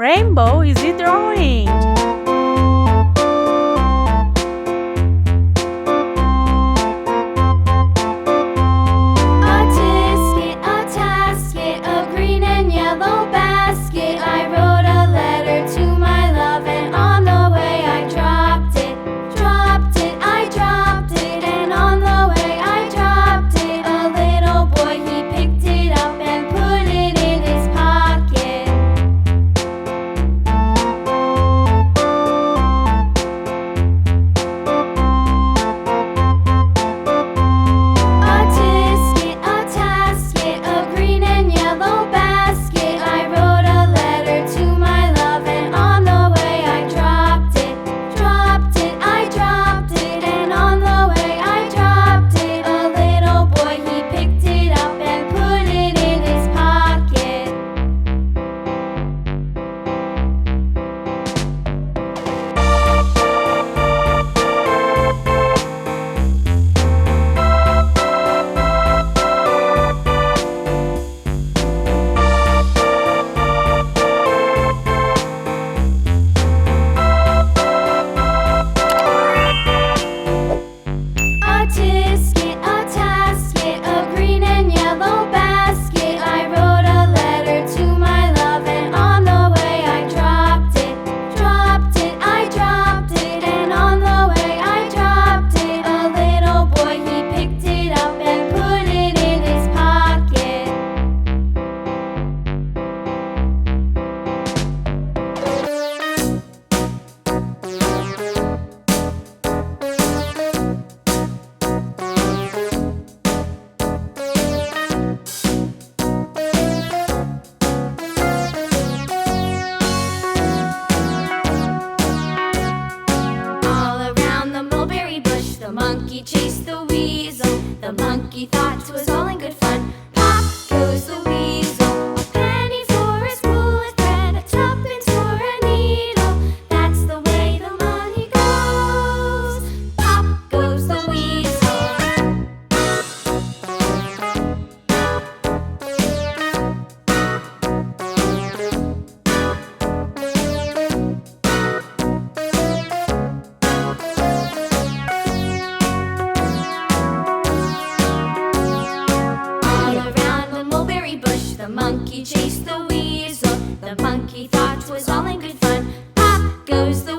rainbow is he drawing? A tasket, a green and yellow basket. I wrote a letter to my love, and on the way I dropped it. I dropped it, and on the way I dropped it. A little boy, he picked it up and put it in his pocket. A tasket, a green and yellow basket. I wrote a letter to my love, and on the way I dropped it. I dropped it, and on the way I dropped it. A little boy, he picked it up and put it in his pocket. A tasket, a green and yellow basket. I wrote a letter to my love, and on the way I dropped it. I dropped it, and on the way I dropped it. A little boy, he picked it up and put it in his pocket. All around the mulberry bush, the monkey chased the weasel. The monkey thought 'twas all in good fun. Pop goes the weasel. A penny for a spool of thread, a tuppence for a needle. That's the way the money goes. Pop goes the weasel. All around the mulberry bush, the monkey chased the weasel. The monkey thought 'twas all in good fun. Pop goes the